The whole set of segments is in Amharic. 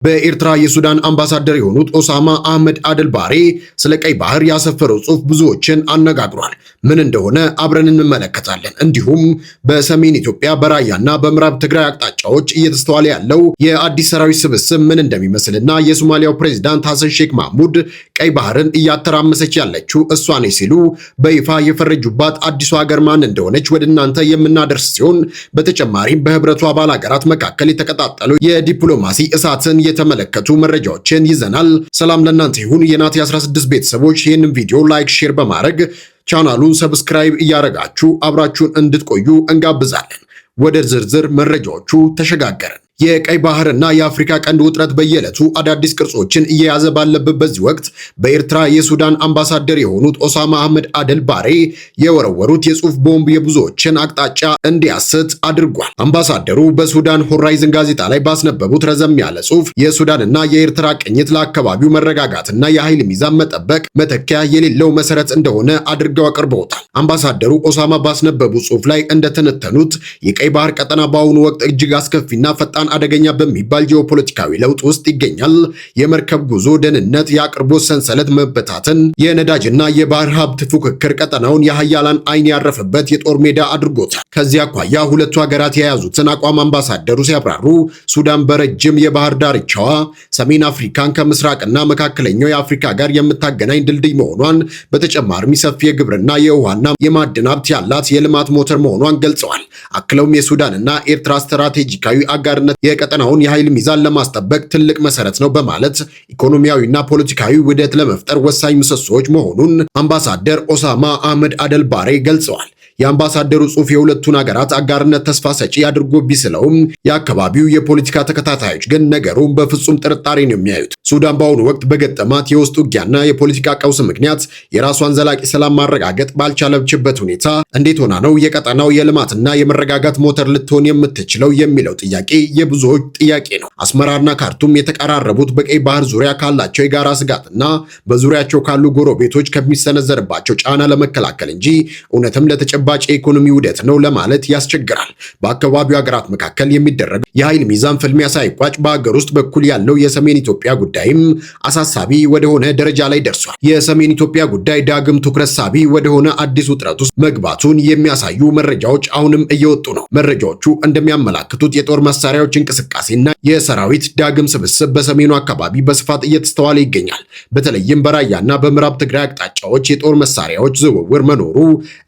በኤርትራ የሱዳን አምባሳደር የሆኑት ኦሳማ አህመድ አደል ባሬ ስለ ቀይ ባህር ያሰፈረው ጽሑፍ ብዙዎችን አነጋግሯል። ምን እንደሆነ አብረን እንመለከታለን። እንዲሁም በሰሜን ኢትዮጵያ በራያና በምዕራብ ትግራይ አቅጣጫዎች እየተስተዋለ ያለው የአዲስ ሰራዊት ስብስብ ምን እንደሚመስልና የሶማሊያው ፕሬዝዳንት ሐሰን ሼክ ማህሙድ ቀይ ባህርን እያተራመሰች ያለችው እሷ ነች ሲሉ በይፋ የፈረጁባት አዲሱ ሀገር ማን እንደሆነች ወደ እናንተ የምናደርስ ሲሆን በተጨማሪም በህብረቱ አባል ሀገራት መካከል የተቀጣጠለው የዲፕሎማሲ እሳትን የተመለከቱ መረጃዎችን ይዘናል። ሰላም ለእናንተ ይሁን የናቲ 16 ቤተሰቦች፣ ይህንን ቪዲዮ ላይክ፣ ሼር በማድረግ ቻናሉን ሰብስክራይብ እያደረጋችሁ አብራችሁን እንድትቆዩ እንጋብዛለን። ወደ ዝርዝር መረጃዎቹ ተሸጋገርን። የቀይ ባህርና የአፍሪካ ቀንድ ውጥረት በየዕለቱ አዳዲስ ቅርጾችን እየያዘ ባለበት በዚህ ወቅት በኤርትራ የሱዳን አምባሳደር የሆኑት ኦሳማ አህመድ አደል ባሬ የወረወሩት የጽሑፍ ቦምብ የብዙዎችን አቅጣጫ እንዲያስት አድርጓል። አምባሳደሩ በሱዳን ሆራይዝን ጋዜጣ ላይ ባስነበቡት ረዘም ያለ ጽሑፍ የሱዳንና የኤርትራ ቅኝት ለአካባቢው መረጋጋትና የኃይል ሚዛን መጠበቅ መተኪያ የሌለው መሰረት እንደሆነ አድርገው አቅርበውታል። አምባሳደሩ ኦሳማ ባስነበቡት ጽሑፍ ላይ እንደተነተኑት የቀይ ባህር ቀጠና በአሁኑ ወቅት እጅግ አስከፊና ፈጣን አደገኛ በሚባል ጂኦፖለቲካዊ ለውጥ ውስጥ ይገኛል። የመርከብ ጉዞ ደህንነት፣ የአቅርቦት ሰንሰለት መበታተን፣ የነዳጅና የባህር ሀብት ፉክክር ቀጠናውን የሀያላን አይን ያረፈበት የጦር ሜዳ አድርጎታል። ከዚህ አኳያ ሁለቱ ሀገራት የያዙትን አቋም አምባሳደሩ ሲያብራሩ ሱዳን በረጅም የባህር ዳርቻዋ ሰሜን አፍሪካን ከምስራቅና መካከለኛው የአፍሪካ ጋር የምታገናኝ ድልድይ መሆኗን፣ በተጨማሪም ሰፊ የግብርና የውሃና የማዕድን ሀብት ያላት የልማት ሞተር መሆኗን ገልጸዋል። አክለውም የሱዳንና ኤርትራ ስትራቴጂካዊ አጋርነት የቀጠናውን የኃይል ሚዛን ለማስጠበቅ ትልቅ መሰረት ነው በማለት ኢኮኖሚያዊና ፖለቲካዊ ውህደት ለመፍጠር ወሳኝ ምሰሶዎች መሆኑን አምባሳደር ኦሳማ አህመድ አደል ባሬ ገልጸዋል። የአምባሳደሩ ጽሑፍ የሁለቱን ሀገራት አጋርነት ተስፋ ሰጪ አድርጎ ቢስለውም የአካባቢው የፖለቲካ ተከታታዮች ግን ነገሩን በፍጹም ጥርጣሬ ነው የሚያዩት። ሱዳን በአሁኑ ወቅት በገጠማት የውስጥ ውጊያና የፖለቲካ ቀውስ ምክንያት የራሷን ዘላቂ ሰላም ማረጋገጥ ባልቻለችበት ሁኔታ እንዴት ሆና ነው የቀጠናው የልማትና የመረጋጋት ሞተር ልትሆን የምትችለው የሚለው ጥያቄ የብዙዎች ጥያቄ ነው። አስመራና ካርቱም የተቀራረቡት በቀይ ባህር ዙሪያ ካላቸው የጋራ ስጋትና በዙሪያቸው ካሉ ጎረቤቶች ከሚሰነዘርባቸው ጫና ለመከላከል እንጂ እውነትም ለተጨባ የኢኮኖሚ ውህደት ነው ለማለት ያስቸግራል። በአካባቢው ሀገራት መካከል የሚደረግ የኃይል ሚዛን ፍልሚያ ሳይቋጭ በሀገር ውስጥ በኩል ያለው የሰሜን ኢትዮጵያ ጉዳይም አሳሳቢ ወደሆነ ደረጃ ላይ ደርሷል። የሰሜን ኢትዮጵያ ጉዳይ ዳግም ትኩረት ሳቢ ወደሆነ አዲስ ውጥረት ውስጥ መግባቱን የሚያሳዩ መረጃዎች አሁንም እየወጡ ነው። መረጃዎቹ እንደሚያመላክቱት የጦር መሳሪያዎች እንቅስቃሴና የሰራዊት ዳግም ስብስብ በሰሜኑ አካባቢ በስፋት እየተስተዋለ ይገኛል። በተለይም በራያና በምዕራብ ትግራይ አቅጣጫዎች የጦር መሳሪያዎች ዝውውር መኖሩ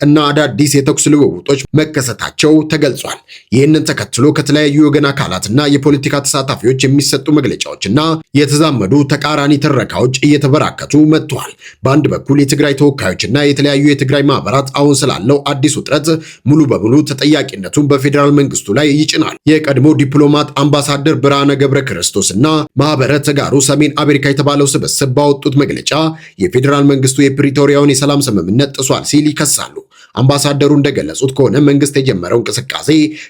እና አዳዲስ የተኩስ ልውውጦች መከሰታቸው ተገልጿል። ይህንን ተከትሎ ከተለያዩ የወገን አካላትና የፖለቲካ ተሳታፊዎች የሚሰጡ መግለጫዎችና የተዛመዱ ተቃራኒ ትረካዎች እየተበራከቱ መጥተዋል። በአንድ በኩል የትግራይ ተወካዮችና የተለያዩ የትግራይ ማህበራት አሁን ስላለው አዲስ ውጥረት ሙሉ በሙሉ ተጠያቂነቱን በፌዴራል መንግስቱ ላይ ይጭናል። የቀድሞ ዲፕሎማት አምባሳደር ብርሃነ ገብረ ክርስቶስና ማህበረ ተጋሩ ሰሜን አሜሪካ የተባለው ስብስብ ባወጡት መግለጫ የፌዴራል መንግስቱ የፕሪቶሪያውን የሰላም ስምምነት ጥሷል ሲል ይከሳሉ። አምባሳደሩ እንደገለጹት ከሆነ መንግስት የጀመረው እንቅስቃሴ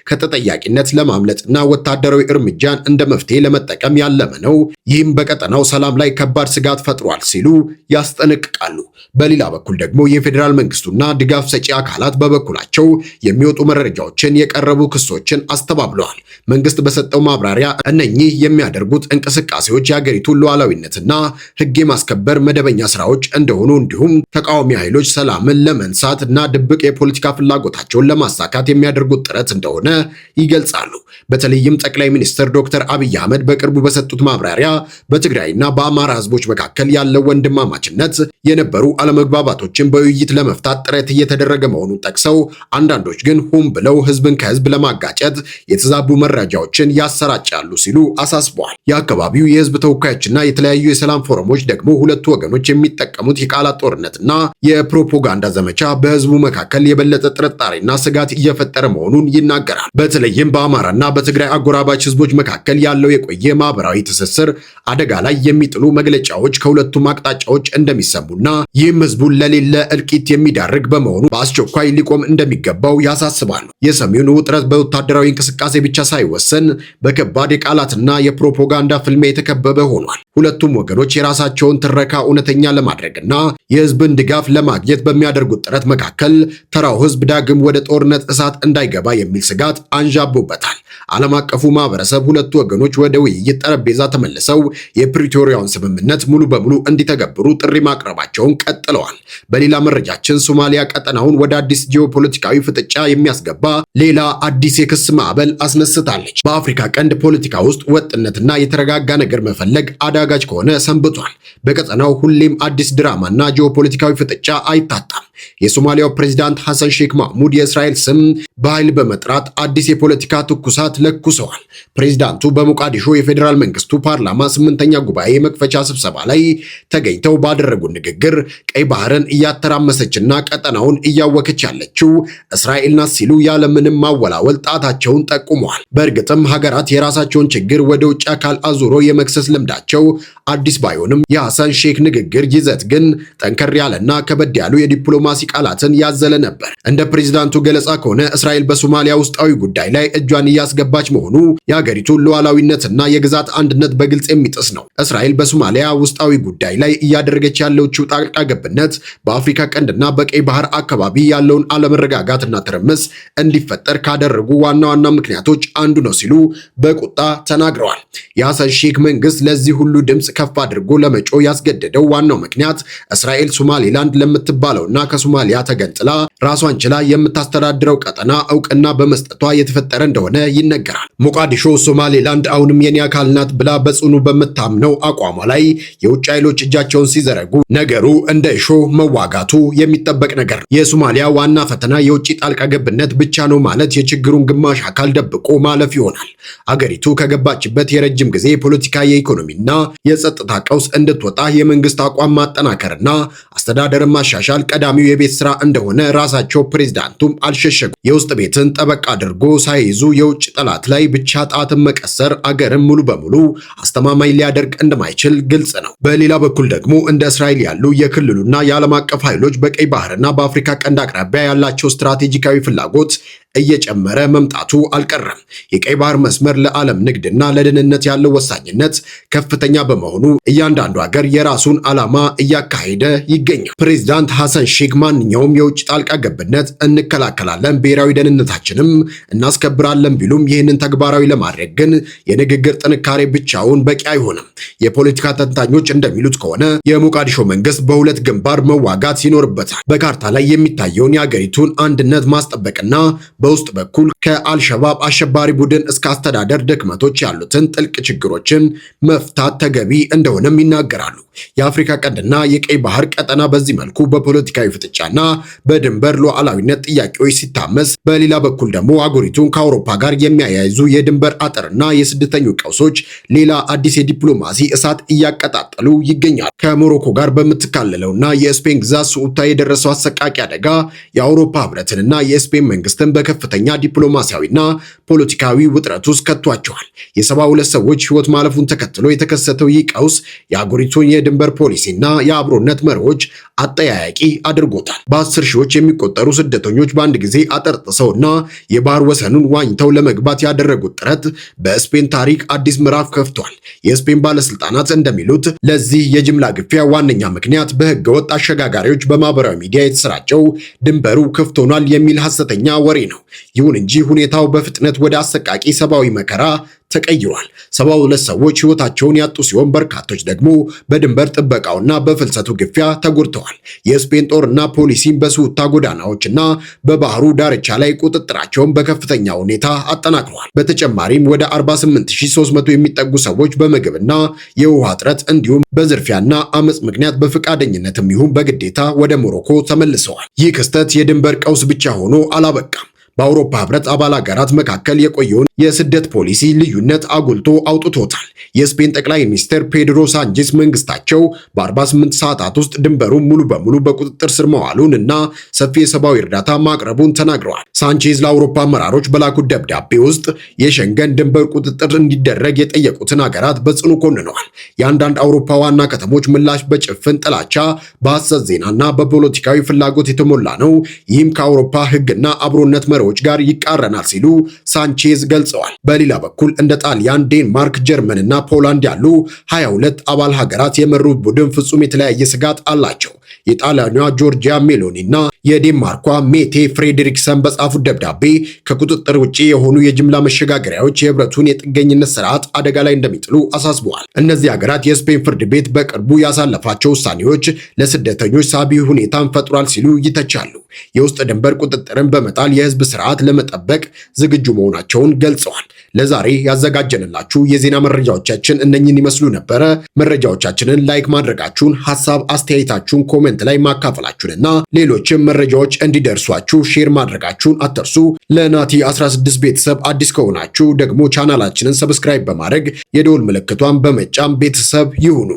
ከተጠያቂነት ለማምለጥና ወታደራዊ እርምጃን እንደ መፍትሄ ለመጠቀም ያለመ ነው። ይህም በቀጠናው ሰላም ላይ ከባድ ስጋት ፈጥሯል ሲሉ ያስጠነቅቃሉ። በሌላ በኩል ደግሞ የፌዴራል መንግስቱና ድጋፍ ሰጪ አካላት በበኩላቸው የሚወጡ መረጃዎችን የቀረቡ ክሶችን አስተባብለዋል። መንግስት በሰጠው ማብራሪያ እነኚህ የሚያደርጉት እንቅስቃሴዎች የሀገሪቱን ሉዓላዊነትና ህግ የማስከበር መደበኛ ስራዎች እንደሆኑ እንዲሁም ተቃዋሚ ኃይሎች ሰላምን ለመንሳት እና ድብቅ የፖለቲካ ፍላጎታቸውን ለማሳካት የሚያደርጉት ጥረት እንደሆነ ይገልጻሉ። በተለይም ጠቅላይ ሚኒስትር ዶክተር አብይ አህመድ በቅርቡ በሰጡት ማብራሪያ በትግራይና በአማራ ህዝቦች መካከል ያለው ወንድማማችነት የነበሩ አለመግባባቶችን በውይይት ለመፍታት ጥረት እየተደረገ መሆኑን ጠቅሰው አንዳንዶች ግን ሆን ብለው ህዝብን ከህዝብ ለማጋጨት የተዛቡ መረጃዎችን ያሰራጫሉ ሲሉ አሳስበዋል። የአካባቢው የህዝብ ተወካዮችና የተለያዩ የሰላም ፎረሞች ደግሞ ሁለቱ ወገኖች የሚጠቀሙት የቃላት ጦርነትና የፕሮፓጋንዳ ዘመቻ በህዝቡ መካከል የበለጠ ጥርጣሬና ስጋት እየፈጠረ መሆኑን ይናገራል። በተለይም በአማራና በትግራይ አጎራባች ህዝቦች መካከል ያለው የቆየ ማህበራዊ ትስስር አደጋ ላይ የሚጥሉ መግለጫዎች ከሁለቱም አቅጣጫዎች እንደሚሰሙና ይህም ህዝቡን ለሌለ እልቂት የሚዳርግ በመሆኑ በአስቸኳይ ሊቆም እንደሚገባው ያሳስባሉ። የሰሜኑ ውጥረት በወታደራዊ እንቅስቃሴ ብቻ ሳይወሰን በከባድ የቃላትና የፕሮፓጋንዳ ፍልሚያ የተከበበ ሆኗል። ሁለቱም ወገኖች የራሳቸውን ትረካ እውነተኛ ለማድረግና የህዝብን ድጋፍ ለማግኘት በሚያደርጉት ጥረት መካከል ተራው ህዝብ ዳግም ወደ ጦርነት እሳት እንዳይገባ የሚል ስጋት አንዣቦበታል። ዓለም አቀፉ ማህበረሰብ ሁለቱ ወገኖች ወደ ውይይት ጠረጴዛ ተመልሰው የፕሪቶሪያውን ስምምነት ሙሉ በሙሉ እንዲተገብሩ ጥሪ ማቅረባቸውን ቀጥለዋል። በሌላ መረጃችን ሶማሊያ ቀጠናውን ወደ አዲስ ጂኦፖለቲካዊ ፍጥጫ የሚያስገባ ሌላ አዲስ የክስ ማዕበል አስነስታለች። በአፍሪካ ቀንድ ፖለቲካ ውስጥ ወጥነትና የተረጋጋ ነገር መፈለግ አዳጋች ከሆነ ሰንብቷል። በቀጠናው ሁሌም አዲስ ድራማና ጂኦፖለቲካዊ ፍጥጫ አይታጣም። የሶማሊያው ፕሬዝዳንት ሐሰን ሼክ ማህሙድ የእስራኤል ስም በኃይል በመጥራት አዲስ የፖለቲካ ትኩሳት ለኩሰዋል። ፕሬዝዳንቱ በሞቃዲሾ የፌዴራል መንግስቱ ፓርላማ 8ኛ ጉባኤ መክፈቻ ስብሰባ ላይ ተገኝተው ባደረጉት ንግግር ቀይ ባህርን እያተራመሰችና ቀጠናውን እያወከች ያለችው እስራኤል ናት ሲሉ ያለምንም ማወላወል ጣታቸውን ጠቁመዋል። በእርግጥም ሀገራት የራሳቸውን ችግር ወደ ውጭ አካል አዙሮ የመክሰስ ልምዳቸው አዲስ ባይሆንም የሐሰን ሼክ ንግግር ይዘት ግን ጠንከር ያለና ከበድ ያሉ የዲፕሎማሲ ቃላትን ያዘለ ነበር። እንደ ፕሬዝዳንቱ ገለጻ ከሆነ እስራኤል በሶማሊያ ውስጣዊ ጉዳይ ላይ እጇን እያስገባች መሆኑ የሀገሪቱን ሉዓላዊነትና የግዛት አንድነት በግልጽ የሚጥስ ነው። እስራኤል በሶማሊያ ውስጣዊ ጉዳይ ላይ እያደረገች ያለችው ጣልቃ ገብነት በአፍሪካ ቀንድና በቀይ ባህር አካባቢ ያለውን አለመረጋጋትና ትርምስ እንዲፈጠር ካደረጉ ዋና ዋና ምክንያቶች አንዱ ነው ሲሉ በቁጣ ተናግረዋል። የሐሰን ሼክ መንግስት ለዚህ ሁሉ ድምፅ ከፍ አድርጎ ለመጮ ያስገደደው ዋናው ምክንያት እስራኤል ሶማሌላንድ ለምትባለውና ከሶማሊያ ተገንጥላ ራሷን ችላ የምታስተዳድረው ቀጠና እውቅና በመስጠቷ የተፈጠረ እንደሆነ ይነገራል። ሞቃዲሾ ሶማሌላንድ አሁንም የኔ አካል ናት ብላ በጽኑ በምታምነው አቋሟ ላይ የውጭ ኃይሎች እጃቸውን ሲዘረጉ ነገሩ እንደ እሾህ መዋጋቱ የሚጠበቅ ነገር ነው። የሶማሊያ ዋና ፈተና የውጭ ጣልቃ ገብነት ብቻ ነው ማለት የችግሩን ግማሽ አካል ደብቆ ማለፍ ይሆናል። አገሪቱ ከገባችበት የረጅም ጊዜ የፖለቲካ የኢኮኖሚና የጸጥታ ቀውስ እንድትወጣ የመንግስት አቋም ማጠናከርና አስተዳደርን ማሻሻል ቀዳሚው የቤት ስራ እንደሆነ ራሳቸው ፕሬዝዳንቱም አልሸሸጉም። የውስጥ ቤትን ጠበቅ አድርጎ ሳይይዙ የውጭ ጠላት ላይ ብቻ ጣትን መቀሰር አገርን ሙሉ በሙሉ አስተማማኝ ሊያደርግ እንደማይችል ግልጽ ነው። በሌላ በኩል ደግሞ እንደ እስራኤል ያሉ የክልሉና የዓለም አቀፍ ኃይሎች በቀይ ባህርና በአፍሪካ ቀንድ አቅራቢያ ያላቸው ስትራቴጂካዊ ፍላጎት እየጨመረ መምጣቱ አልቀረም። የቀይ ባህር መስመር ለዓለም ንግድና ለደህንነት ያለው ወሳኝነት ከፍተኛ በመሆኑ እያንዳንዱ ሀገር የራሱን ዓላማ እያካሄደ ይገኛል። ፕሬዝዳንት ሐሰን ሼክ ማንኛውም የውጭ ጣልቃ ገብነት እንከላከላለን፣ ብሔራዊ ደህንነታችንም እናስከብራለን ቢሉም ይህንን ተግባራዊ ለማድረግ ግን የንግግር ጥንካሬ ብቻውን በቂ አይሆንም። የፖለቲካ ተንታኞች እንደሚሉት ከሆነ የሞቃዲሾ መንግስት በሁለት ግንባር መዋጋት ይኖርበታል። በካርታ ላይ የሚታየውን የአገሪቱን አንድነት ማስጠበቅና በውስጥ በኩል ከአልሸባብ አሸባሪ ቡድን እስከ አስተዳደር ድክመቶች ያሉትን ጥልቅ ችግሮችን መፍታት ተገቢ እንደሆነም ይናገራሉ። የአፍሪካ ቀንድና የቀይ ባህር ቀጠና በዚህ መልኩ በፖለቲካዊ ፍጥጫና በድንበር ሉዓላዊነት ጥያቄዎች ሲታመስ፣ በሌላ በኩል ደግሞ አገሪቱን ከአውሮፓ ጋር የሚያያይዙ የድንበር አጥርና የስደተኞች ቀውሶች ሌላ አዲስ የዲፕሎማሲ እሳት እያቀጣጠሉ ይገኛሉ። ከሞሮኮ ጋር በምትካለለውና የስፔን ግዛት ሱኡታ የደረሰው አሰቃቂ አደጋ የአውሮፓ ህብረትንና የስፔን መንግስትን በከፍተኛ ዲፕሎማሲያዊና ፖለቲካዊ ውጥረት ውስጥ ከቷቸዋል። የ72 ሰዎች ህይወት ማለፉን ተከትሎ የተከሰተው ይህ ቀውስ የአገሪቱን የድንበር ፖሊሲና የአብሮነት መርሆች አጠያያቂ አድርጎታል። በ10 ሺዎች የሚቆጠሩ ስደተኞች በአንድ ጊዜ አጠርጥሰውና የባህር ወሰኑን ዋኝተው ለመግባት ያደረጉት ጥረት በስፔን ታሪክ አዲስ ምዕራፍ ከፍቷል። የስፔን ባለስልጣናት እንደሚሉት ለዚህ የጅምላ ግፊያ ዋነኛ ምክንያት በህገወጥ አሸጋጋሪዎች በማህበራዊ ሚዲያ የተሰራጨው ድንበሩ ክፍት ሆኗል የሚል ሐሰተኛ ወሬ ነው። ይሁን እንጂ ሁኔታው በፍጥነት ወደ አሰቃቂ ሰብአዊ መከራ ተቀይሯል። 72 ሰዎች ህይወታቸውን ያጡ ሲሆን በርካቶች ደግሞ በድንበር ጥበቃውና በፍልሰቱ ግፊያ ተጎድተዋል። የስፔን ጦርና ፖሊሲን በሱኡታ ጎዳናዎችና በባህሩ ዳርቻ ላይ ቁጥጥራቸውን በከፍተኛ ሁኔታ አጠናክረዋል። በተጨማሪም ወደ 48300 የሚጠጉ ሰዎች በምግብና የውሃ እጥረት እንዲሁም በዝርፊያና አመጽ ምክንያት በፈቃደኝነትም ይሁን በግዴታ ወደ ሞሮኮ ተመልሰዋል። ይህ ክስተት የድንበር ቀውስ ብቻ ሆኖ አላበቃም። በአውሮፓ ህብረት አባል ሀገራት መካከል የቆየውን የስደት ፖሊሲ ልዩነት አጉልቶ አውጥቶታል። የስፔን ጠቅላይ ሚኒስትር ፔድሮ ሳንቼዝ መንግስታቸው በ48 ሰዓታት ውስጥ ድንበሩን ሙሉ በሙሉ በቁጥጥር ስር መዋሉን እና ሰፊ የሰብአዊ እርዳታ ማቅረቡን ተናግረዋል። ሳንቼዝ ለአውሮፓ አመራሮች በላኩት ደብዳቤ ውስጥ የሸንገን ድንበር ቁጥጥር እንዲደረግ የጠየቁትን ሀገራት በጽኑ ኮንነዋል። የአንዳንድ አውሮፓ ዋና ከተሞች ምላሽ በጭፍን ጥላቻ፣ በሐሰት ዜናና በፖለቲካዊ ፍላጎት የተሞላ ነው። ይህም ከአውሮፓ ህግና አብሮነት መሪዎች ጋር ይቃረናል ሲሉ ሳንቼዝ ገልጸዋል። በሌላ በኩል እንደ ጣሊያን፣ ዴንማርክ፣ ጀርመን እና ፖላንድ ያሉ 22 አባል ሀገራት የመሩት ቡድን ፍጹም የተለያየ ስጋት አላቸው። የጣሊያኗ ጆርጂያ ሜሎኒ እና የዴንማርኳ ሜቴ ፍሬድሪክሰን በጻፉት ደብዳቤ ከቁጥጥር ውጪ የሆኑ የጅምላ መሸጋገሪያዎች የህብረቱን የጥገኝነት ስርዓት አደጋ ላይ እንደሚጥሉ አሳስበዋል። እነዚህ ሀገራት የስፔን ፍርድ ቤት በቅርቡ ያሳለፋቸው ውሳኔዎች ለስደተኞች ሳቢ ሁኔታን ፈጥሯል ሲሉ ይተቻሉ። የውስጥ ድንበር ቁጥጥርን በመጣል የህዝብ ስርዓት ለመጠበቅ ዝግጁ መሆናቸውን ገልጸዋል። ለዛሬ ያዘጋጀንላችሁ የዜና መረጃዎቻችን እነኝን ይመስሉ ነበረ። መረጃዎቻችንን ላይክ ማድረጋችሁን፣ ሐሳብ አስተያየታችሁን ኮሜንት ላይ ማካፈላችሁንና ሌሎችም መረጃዎች እንዲደርሷችሁ ሼር ማድረጋችሁን አትርሱ። ለናቲ 16 ቤተሰብ አዲስ ከሆናችሁ ደግሞ ቻናላችንን ሰብስክራይብ በማድረግ የደወል ምልክቷን በመጫን ቤተሰብ ይሁኑ።